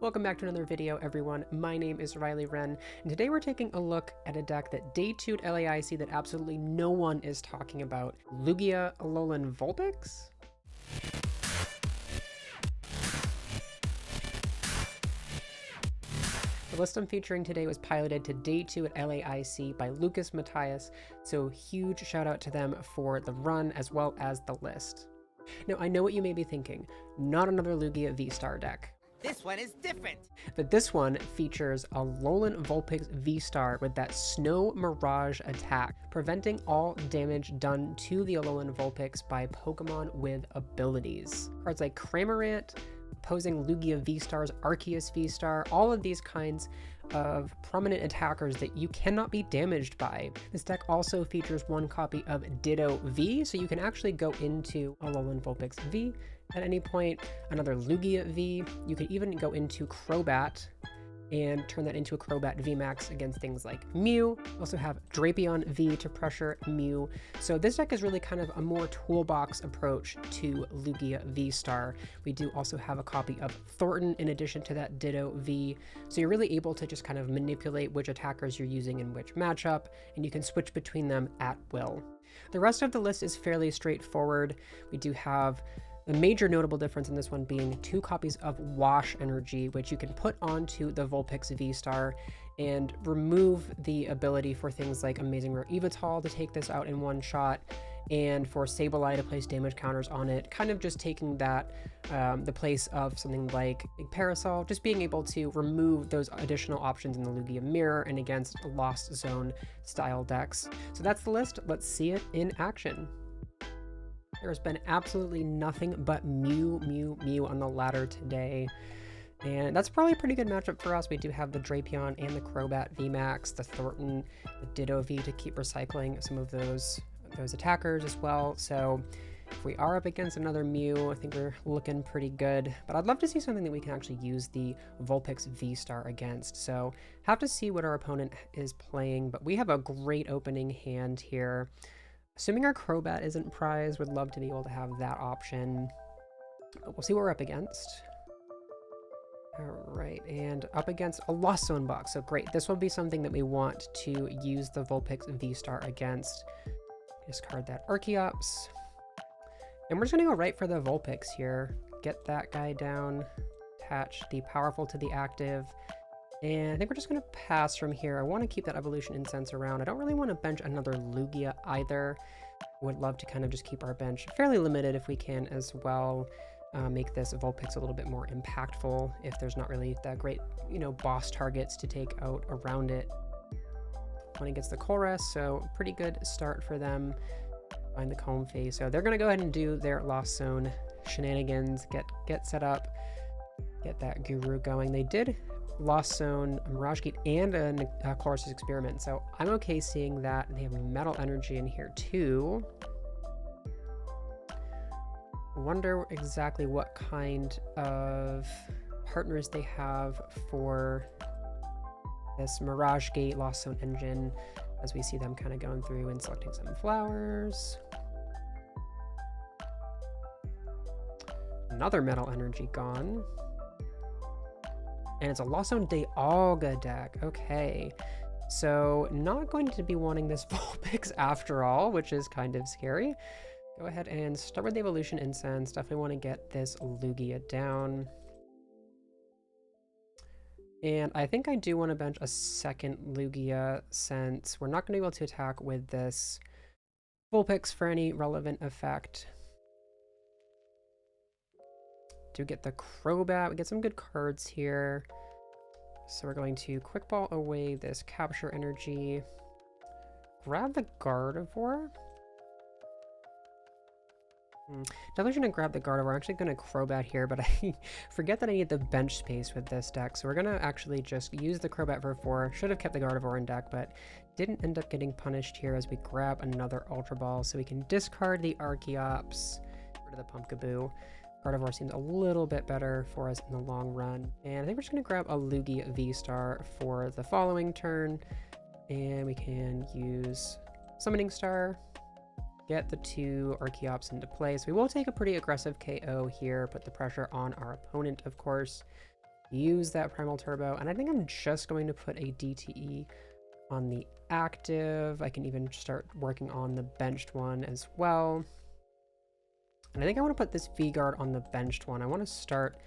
Welcome back to another video, everyone. My name is Riley Wren, and today we're taking a look at a deck that debuted LAIC that absolutely no one is talking about. Lugia Alolan Vulpix? The list I'm featuring today was piloted to day 2 at LAIC by Lucas Matheus, so huge shout out to them for the run as well as the list. Now, I know what you may be thinking, not another Lugia VSTAR deck. This one is different. But this one features Alolan Vulpix VSTAR with that Snow Mirage attack, preventing all damage done to the Alolan Vulpix by Pokemon with abilities. Cards like Cramorant, opposing Lugia VSTAR's Archeops VSTAR, all of these kinds of prominent attackers that you cannot be damaged by. This deck also features one copy of Ditto V, so you can actually go into Alolan Vulpix V at any point, another Lugia V. You could even go into Crobat and turn that into a Crobat VMAX against things like Mew. Also have Drapion V to pressure Mew. So this deck is really kind of a more toolbox approach to Lugia VSTAR. We do also have a copy of Thorton in addition to that Ditto V. So you're really able to just kind of manipulate which attackers you're using in which matchup, and you can switch between them at will. The rest of the list is fairly straightforward. We do have the major notable difference in this one being 2 copies of Wash Energy, which you can put onto the Vulpix VSTAR and remove the ability for things like Amazing Rare Evital to take this out in one shot, and for Sableye to place damage counters on it, kind of just taking that the place of something like Big Parasol, just being able to remove those additional options in the Lugia Mirror and against Lost Zone style decks. So that's the list. Let's see it in action. There's been absolutely nothing but Mew on the ladder today, and that's probably a pretty good matchup for us. We do have the Drapion and the Crobat VMAX, the Thorton, the Ditto V to keep recycling some of those attackers as well. So if we are up against another Mew, I think we're looking pretty good, but I'd love to see something that we can actually use the Vulpix VSTAR against. So have to see what our opponent is playing, but we have a great opening hand here. Assuming our Crobat isn't prized, would love to be able to have that option. But we'll see what we're up against. All right, and up against a Lost Zone box. So great, this will be something that we want to use the Vulpix VSTAR against. Discard that Archeops. And we're just gonna go right for the Vulpix here. Get that guy down, attach the powerful to the active. And I think we're just going to pass from here. I want to keep that Evolution Incense around. I don't really want to bench another Lugia either. Would love to kind of just keep our bench fairly limited if we can as well. Make this Vulpix a little bit more impactful if there's not really that great, boss targets to take out around it. When it gets the Colress, so pretty good start for them. Find the Comfey. So they're going to go ahead and do their Lost Zone shenanigans, get set up, get that Guru going. They did Lost Zone, a Mirage Gate, and a Colossus Experiment, so I'm okay seeing that. They have Metal Energy in here too. Wonder exactly what kind of partners they have for this Mirage Gate Lost Zone engine as we see them kind of going through and selecting some flowers. Another Metal Energy gone. And it's a Lost Zone Dialga deck. Okay, so not going to be wanting this Vulpix after all, which is kind of scary. Go ahead and start with the Evolution Incense. Definitely want to get this Lugia down. And I think I do want to bench a second Lugia since we're not going to be able to attack with this Vulpix for any relevant effect. Do get the Crobat. We get some good cards here. So we're going to Quick Ball away this Capture Energy. Grab the Gardevoir. Definitely gonna grab the Gardevoir. I'm actually gonna Crobat here, but I forget that I need the bench space with this deck. So we're gonna actually just use the Crobat for 4. Should have kept the Gardevoir in deck, but didn't end up getting punished here as we grab another Ultra Ball. So we can discard the Archeops, rid of the Pumpkaboo. Gardevoir seems a little bit better for us in the long run. And I think we're just going to grab a Lugia VSTAR for the following turn. And we can use Summoning Star, get the 2 Archeops into play. So we will take a pretty aggressive KO here, put the pressure on our opponent, of course. use that Primal Turbo, and I think I'm just going to put a DTE on the active. I can even start working on the benched one as well. And I think I want to put this V-Guard on the benched one. I want to start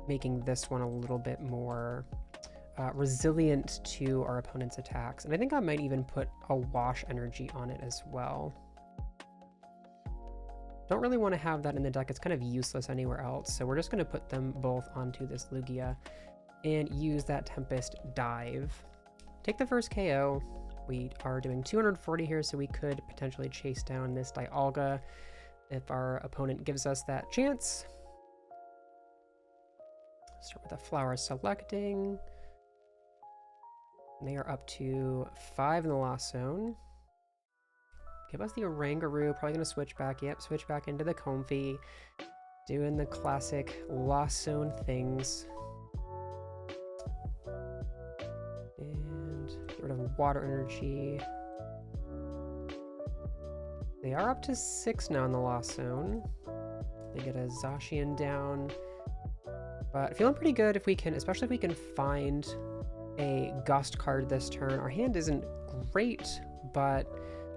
making this one a little bit more resilient to our opponent's attacks. And I think I might even put a Wash Energy on it as well. Don't really want to have that in the deck. It's kind of useless anywhere else. So we're just going to put them both onto this Lugia and use that Tempest Dive. Take the first KO. We are doing 240 here, so we could potentially chase down this Dialga if our opponent gives us that chance. Start with a Flower selecting. They are up to 5 in the Lost Zone. Give us the Oranguru, probably going to switch back. Yep, switch back into the Comfey. Doing the classic Lost Zone things. And get rid of Water Energy. They are up to 6 now in the Lost Zone. They get a Zacian down. But feeling pretty good if we can, especially if we can find a Gust card this turn. Our hand isn't great, but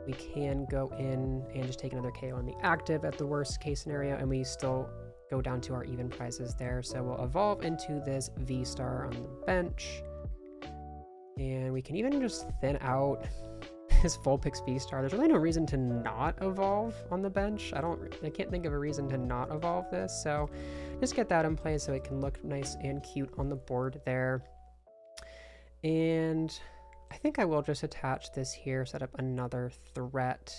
we can go in and just take another KO on the active at the worst case scenario, and we still go down to our even prizes there. So we'll evolve into this V-Star on the bench. And we can even just thin out his Vulpix V-Star. There's really no reason to not evolve on the bench. I can't think of a reason to not evolve this, so just get that in place so it can look nice and cute on the board there. And I think I will just attach this here, set up another threat.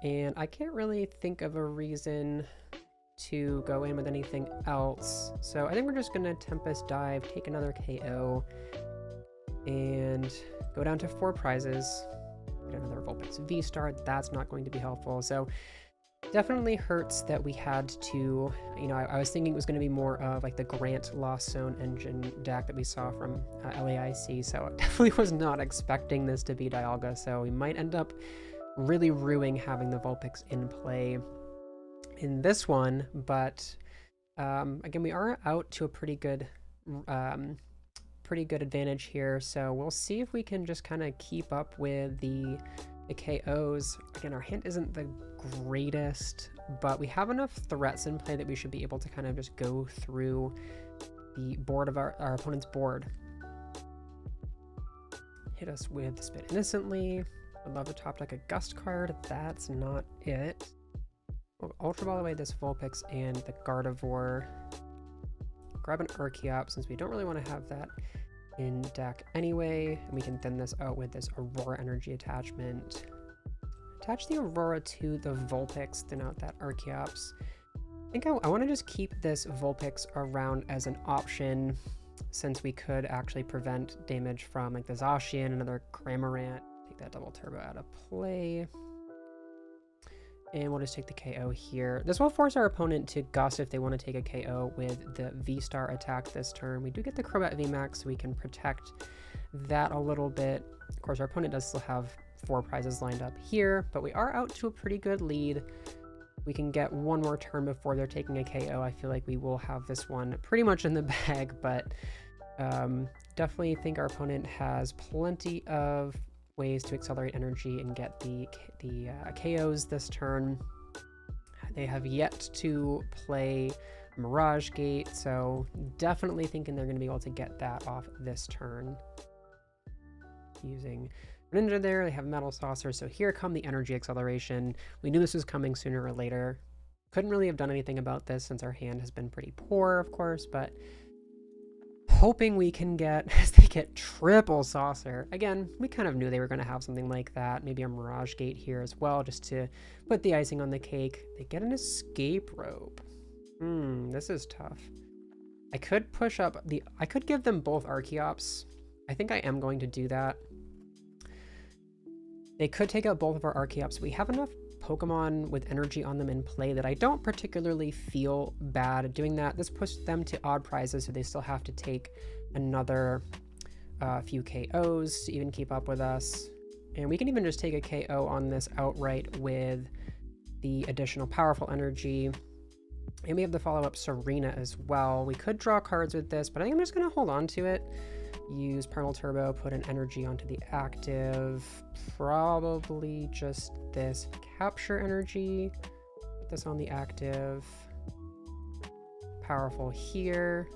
And I can't really think of a reason to go in with anything else. So I think we're just gonna Tempest Dive, take another KO, and go down to 4 prizes. Get another Vulpix V-Star. That's not going to be helpful. So definitely hurts that we had to, you know, I was thinking it was going to be more of like the Grant Lost Zone engine deck that we saw from LAIC. So I definitely was not expecting this to be Dialga. So we might end up really ruining having the Vulpix in play in this one. But again, we are out to a pretty good advantage here, so we'll see if we can just kind of keep up with the KOs. Again, our hand isn't the greatest, but we have enough threats in play that we should be able to kind of just go through the board of our opponent's board. Hit us with Spit Innocently. I'd love to top deck a Gust card. That's not it. We'll Ultra Ball away this Vulpix and the Gardevoir. Grab an Archeops since we don't really want to have that in deck anyway, and we can thin this out with this Aurora Energy attachment. Attach the Aurora to the Vulpix, thin out that Archeops. I think I want to just keep this Vulpix around as an option since we could actually prevent damage from like the Zacian, another Cramorant. Take that double turbo out of play. And we'll just take the KO here. This will force our opponent to Gust if they want to take a KO with the V-Star attack this turn. We do get the Crobat VMAX, so we can protect that a little bit. Of course, our opponent does still have 4 prizes lined up here, but we are out to a pretty good lead. We can get one more turn before they're taking a KO. I feel like we will have this one pretty much in the bag, but definitely think our opponent has plenty of ways to accelerate energy and get the KOs this turn. They have yet to play Mirage Gate, so definitely thinking they're going to be able to get that off this turn. Using Ninja there, they have Metal Saucer, so here come the energy acceleration. We knew this was coming sooner or later. Couldn't really have done anything about this since our hand has been pretty poor, of course, but hoping we can get, as they get Triple Saucer. Again, we kind of knew they were going to have something like that. Maybe a Mirage Gate here as well, just to put the icing on the cake. They get an Escape Rope. This is tough. I could push up I could give them both Archeops. I think I am going to do that. They could take out both of our Archeops. We have enough Pokemon with energy on them in play that I don't particularly feel bad doing that. This pushed them to odd prizes, so they still have to take another few KOs to even keep up with us. And we can even just take a KO on this outright with the additional powerful energy. And we have the follow-up Serena as well. We could draw cards with this, but I think I'm just going to hold on to it. Use Primal Turbo, put an energy onto the active. Probably just this Capture Energy. Put this on the active. Powerful here.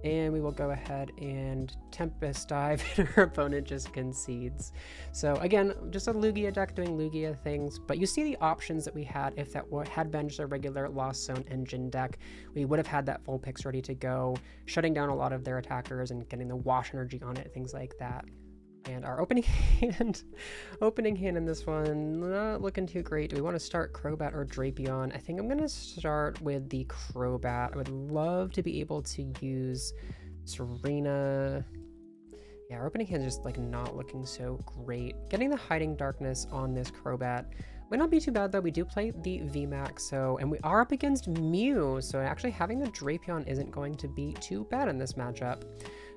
And we will go ahead and Tempest Dive, and our opponent just concedes. So again, just a Lugia deck doing Lugia things, but you see the options that we had. If that had been just a regular Lost Zone engine deck, we would have had that Vulpix ready to go, shutting down a lot of their attackers and getting the Wash energy on it, things like that. And our opening hand in this one, not looking too great. Do we want to start Crobat or Drapion? I think I'm going to start with the Crobat. I would love to be able to use Serena. Yeah, our opening hand is just like not looking so great. Getting the Hiding Darkness on this Crobat might not be too bad though. We do play the VMAX, and we are up against Mew, so actually having the Drapion isn't going to be too bad in this matchup.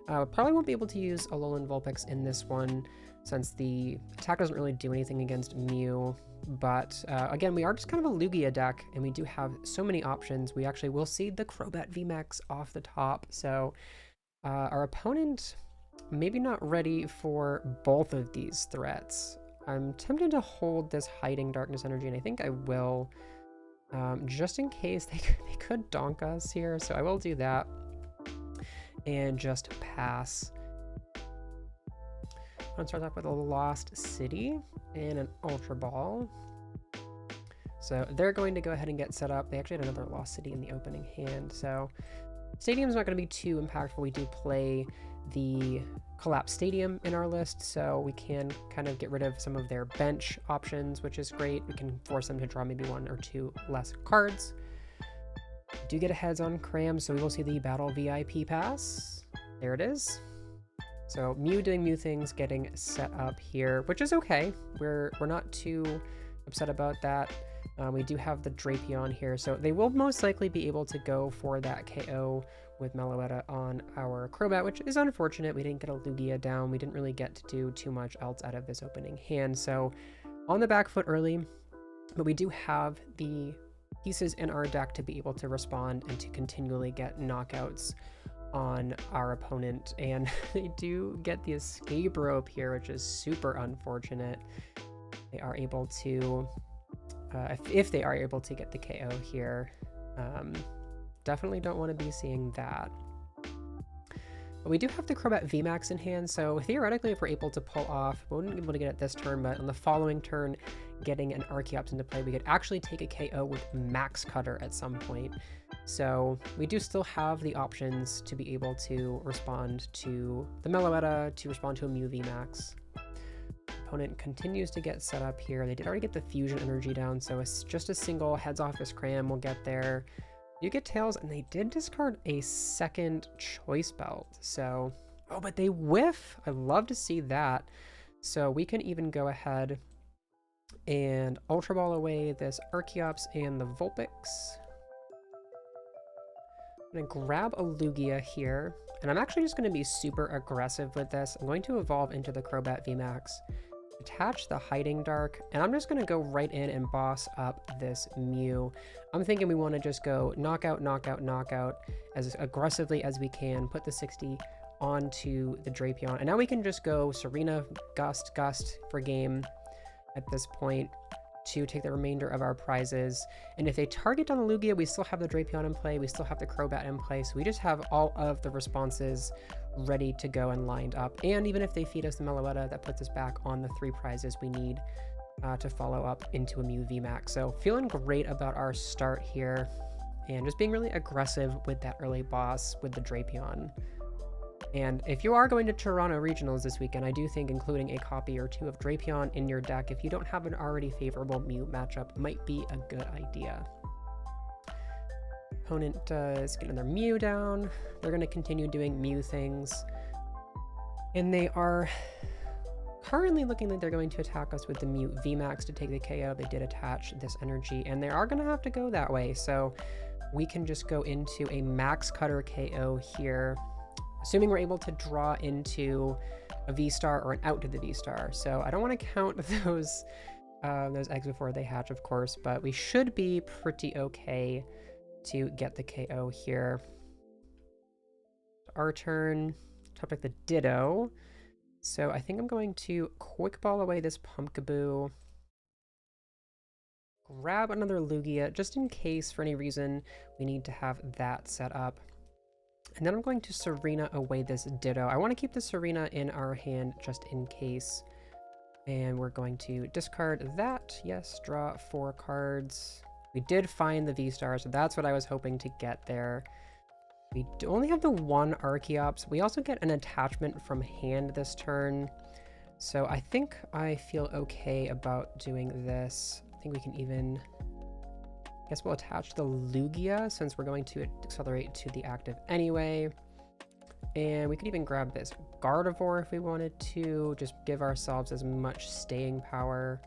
Probably won't be able to use Alolan Vulpix in this one since the attack doesn't really do anything against Mew. But again, we are just kind of a Lugia deck, and we do have so many options. We actually will see the Crobat VMAX off the top. So our opponent maybe not ready for both of these threats. I'm tempted to hold this Hiding Darkness energy, and I think I will, just in case they could donk us here. So I will do that. And just pass. I'm gonna start off with a Lost City and an Ultra Ball. So they're going to go ahead and get set up. They actually had another Lost City in the opening hand. So Stadium's not going to be too impactful. We do play the Collapsed Stadium in our list, so we can kind of get rid of some of their bench options, which is great. We can force them to draw maybe 1 or 2 less cards. Do get a heads on Cram, so we will see the Battle VIP pass. There it is. So Mew doing Mew things, getting set up here, which is okay. We're not too upset about that. We do have the Drapion here, so they will most likely be able to go for that KO with Meloetta on our Crobat, which is unfortunate. We didn't get a Lugia down. We didn't really get to do too much else out of this opening hand. So on the back foot early, but we do have the pieces in our deck to be able to respond and to continually get knockouts on our opponent. And they do get the escape rope here, which is super unfortunate. They are able to, if they are able to get the KO here, definitely don't want to be seeing that. But we do have the Crobat VMAX in hand, so theoretically if we're able to pull off, we wouldn't be able to get it this turn, but on the following turn, getting an Archeops into play, we could actually take a KO with Max Cutter at some point. So we do still have the options to be able to respond to the Meloetta, to respond to a Mew VMAX. Opponent continues to get set up here. They did already get the Fusion Energy down, so it's just a single heads off this Cram will get there. You get Tails, and they did discard a second Choice Belt. So, oh, but they whiff. I love to see that. So we can even go ahead and Ultra Ball away this Archeops and the Vulpix. I'm gonna grab a Lugia here, and I'm actually just gonna be super aggressive with this. I'm going to evolve into the Crobat VMAX, attach the Hiding Dark, and I'm just going to go right in and boss up this Mew. I'm thinking we want to just go knockout, knockout, knockout as aggressively as we can, put the 60 onto the Drapion, and now we can just go Serena, Gust, Gust for game at this point to take the remainder of our prizes. And if they target on the Lugia, we still have the Drapion in play, we still have the Crobat in play, so we just have all of the responses ready to go and lined up. And even if they feed us the Meloetta, that puts us back on the 3 prizes we need to follow up into a Mew VMAX. So feeling great about our start here, and just being really aggressive with that early boss with the Drapion. And if you are going to Toronto Regionals this weekend, I do think including a copy or 2 of Drapion in your deck, if you don't have an already favorable Mew matchup, might be a good idea. Opponent is getting their Mew down. They're going to continue doing Mew things. And they are currently looking like they're going to attack us with the Mew VMAX to take the KO. They did attach this energy, and they are going to have to go that way. So we can just go into a Max Cutter KO here, assuming we're able to draw into a V-Star or an out to the V-Star. So I don't want to count those those eggs before they hatch, of course, but we should be pretty okay to get the KO here. Our turn, top deck the Ditto. So I think I'm going to quick ball away this Pumpkaboo. Grab another Lugia, just in case for any reason we need to have that set up. And then I'm going to Serena away this Ditto. I want to keep the Serena in our hand just in case. And we're going to discard that. Yes, draw 4 cards. We did find the V-Star, so that's what I was hoping to get there. We only have the 1 Archeops. We also get an attachment from hand this turn. So I think I feel okay about doing this. I think we can even... I guess we'll attach the Lugia since we're going to accelerate to the active anyway. And we could even grab this Gardevoir if we wanted to, just give ourselves as much staying power.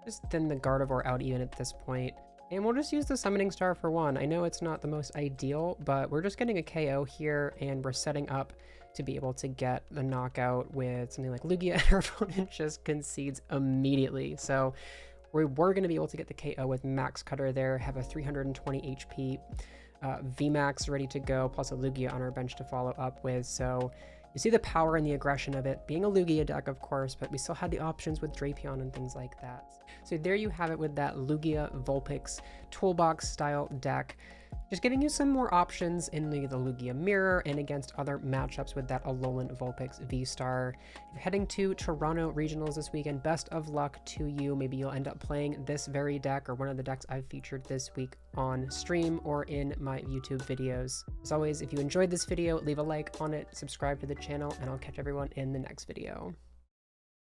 Just thin the Gardevoir out even at this point. And we'll just use the Summoning Star for 1. I know it's not the most ideal, but we're just getting a KO here, and we're setting up to be able to get the knockout with something like Lugia, and our opponent just concedes immediately. So we were going to be able to get the KO with Max Cutter there, have a 320 HP VMAX ready to go, plus a Lugia on our bench to follow up with. So you see the power and the aggression of it, being a Lugia deck, of course, but we still had the options with Drapion and things like that. So there you have it with that Lugia Vulpix toolbox style deck. Just giving you some more options in the Lugia Mirror and against other matchups with that Alolan Vulpix V-Star. If you're heading to Toronto Regionals this weekend, best of luck to you. Maybe you'll end up playing this very deck or one of the decks I've featured this week on stream or in my YouTube videos. As always, if you enjoyed this video, leave a like on it, subscribe to the channel, and I'll catch everyone in the next video.